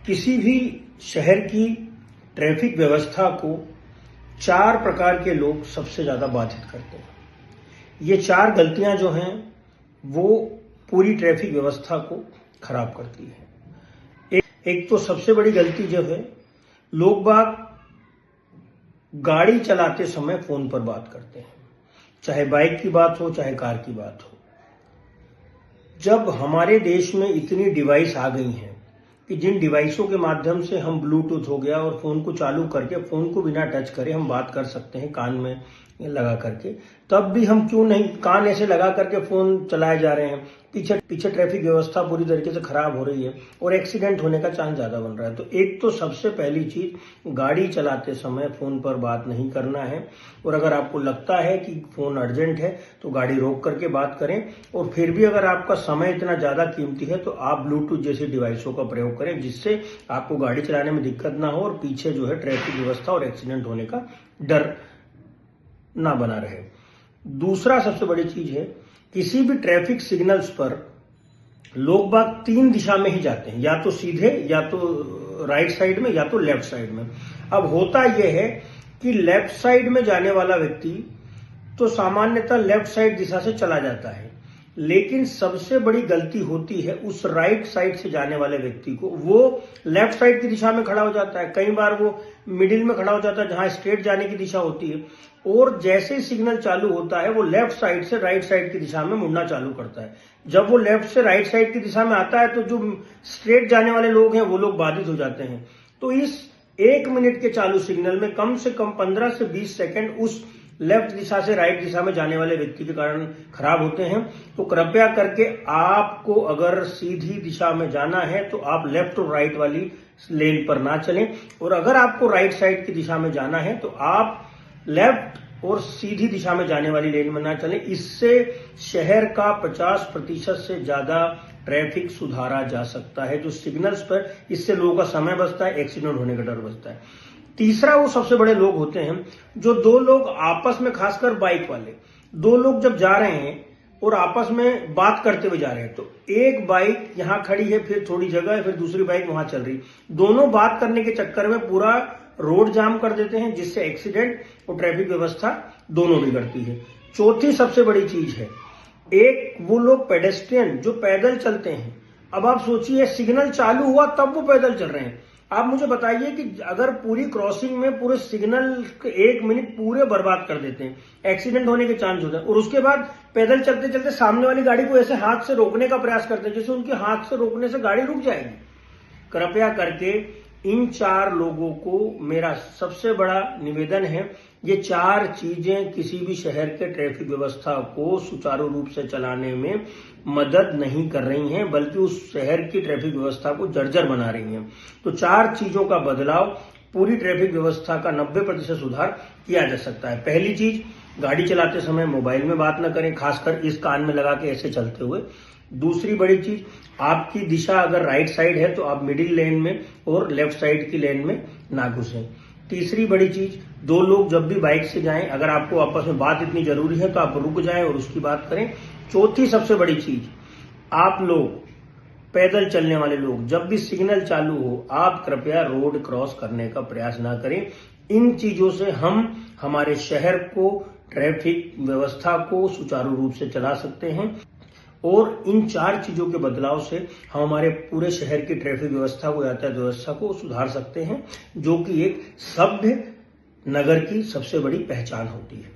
किसी भी शहर की ट्रैफिक व्यवस्था को 4 प्रकार के लोग सबसे ज्यादा बाधित करते हैं। ये 4 गलतियां जो हैं वो पूरी ट्रैफिक व्यवस्था को खराब करती है। एक तो सबसे बड़ी गलती जो है, लोग बाग गाड़ी चलाते समय फोन पर बात करते हैं, चाहे बाइक की बात हो चाहे कार की बात हो। जब हमारे देश में इतनी डिवाइस आ गई हैं कि जिन डिवाइसों के माध्यम से हम ब्लूटूथ हो गया और फोन को चालू करके फोन को बिना टच करे हम बात कर सकते हैं कान में लगा करके, तब भी हम क्यों नहीं कान ऐसे लगा करके फोन चलाए जा रहे हैं। पीछे ट्रैफिक व्यवस्था पूरी तरीके से खराब हो रही है और एक्सीडेंट होने का चांस ज्यादा बन रहा है। तो एक तो सबसे पहली चीज, गाड़ी चलाते समय फोन पर बात नहीं करना है। और अगर आपको लगता है कि फोन अर्जेंट है तो गाड़ी रोक करके बात करें। और फिर भी अगर आपका समय इतना ज्यादा कीमती है तो आप ब्लूटूथ जैसी डिवाइसों का प्रयोग करें, जिससे आपको गाड़ी चलाने में दिक्कत ना हो और पीछे जो है ट्रैफिक व्यवस्था और एक्सीडेंट होने का डर ना बना रहे। दूसरा सबसे बड़ी चीज है, किसी भी ट्रैफिक सिग्नल्स पर लोग बाग 3 दिशा में ही जाते हैं, या तो सीधे, या तो राइट साइड में, या तो लेफ्ट साइड में। अब होता यह है कि लेफ्ट साइड में जाने वाला व्यक्ति तो सामान्यतः लेफ्ट साइड दिशा से चला जाता है, लेकिन सबसे बड़ी गलती होती है उस राइट साइड से जाने वाले व्यक्ति को। वो लेफ्ट साइड की दिशा में खड़ा हो जाता है, कई बार वो मिडिल में खड़ा हो जाता है जहां स्ट्रेट जाने की दिशा होती है, और जैसे ही सिग्नल चालू होता है वो लेफ्ट साइड से राइट साइड की दिशा में मुड़ना चालू करता है। जब वो लेफ्ट से राइट साइड की दिशा में आता है तो जो स्ट्रेट जाने वाले लोग हैं वो लोग बाधित हो जाते हैं। तो इस 1 मिनट के चालू सिग्नल में कम से कम 15 से 20 सेकंड उस लेफ्ट दिशा से राइट दिशा में जाने वाले व्यक्ति के कारण खराब होते हैं। तो कृपया करके आपको अगर सीधी दिशा में जाना है तो आप लेफ्ट और राइट वाली लेन पर ना चलें, और अगर आपको राइट साइड की दिशा में जाना है तो आप लेफ्ट और सीधी दिशा में जाने वाली लेन में ना चलें। इससे शहर का 50% से ज्यादा ट्रैफिक सुधारा जा सकता है जो सिग्नल्स पर। इससे लोगों का समय बचता है, एक्सीडेंट होने का डर बचता है। तीसरा, वो सबसे बड़े लोग होते हैं जो 2 लोग आपस में, खासकर बाइक वाले 2 लोग जब जा रहे हैं और आपस में बात करते हुए जा रहे हैं, तो एक बाइक यहां खड़ी है, फिर थोड़ी जगह है, फिर दूसरी बाइक वहां चल रही, दोनों बात करने के चक्कर में पूरा रोड जाम कर देते हैं, जिससे एक्सीडेंट और ट्रैफिक व्यवस्था दोनों बिगड़ती है। चौथी सबसे बड़ी चीज है, एक वो लोग पेडेस्ट्रियन जो पैदल चलते हैं। अब आप सोचिए, सिग्नल चालू हुआ तब वो पैदल चल रहे हैं। आप मुझे बताइए कि अगर पूरी क्रॉसिंग में पूरे सिग्नल 1 मिनट पूरे बर्बाद कर देते हैं, एक्सीडेंट होने के चांस होते हैं, और उसके बाद पैदल चलते चलते सामने वाली गाड़ी को ऐसे हाथ से रोकने का प्रयास करते हैं जैसे उनके हाथ से रोकने से गाड़ी रुक जाएगी। कृपया करके इन 4 लोगों को मेरा सबसे बड़ा निवेदन है, ये 4 चीजें किसी भी शहर के ट्रैफिक व्यवस्था को सुचारू रूप से चलाने में मदद नहीं कर रही हैं, बल्कि उस शहर की ट्रैफिक व्यवस्था को जर्जर बना रही हैं। तो 4 चीजों का बदलाव पूरी ट्रैफिक व्यवस्था का 90% सुधार किया जा सकता है। पहली चीज, गाड़ी चलाते समय मोबाइल में बात न करें, खासकर इस कान में लगा के ऐसे चलते हुए। दूसरी बड़ी चीज, आपकी दिशा अगर राइट साइड है तो आप मिडिल लेन में और लेफ्ट साइड की लेन में ना घुसें। तीसरी बड़ी चीज, 2 लोग जब भी बाइक से जाएं, अगर आपको आपस में बात इतनी जरूरी है तो आप रुक जाएं और उसकी बात करें। चौथी सबसे बड़ी चीज, आप लोग पैदल चलने वाले लोग जब भी सिग्नल चालू हो, आप कृपया रोड क्रॉस करने का प्रयास ना करें। इन चीजों से हम हमारे शहर को, ट्रैफिक व्यवस्था को सुचारू रूप से चला सकते हैं, और इन 4 चीजों के बदलाव से हम हमारे पूरे शहर की ट्रैफिक व्यवस्था को, यातायात व्यवस्था को सुधार सकते हैं, जो कि एक सभ्य नगर की सबसे बड़ी पहचान होती है।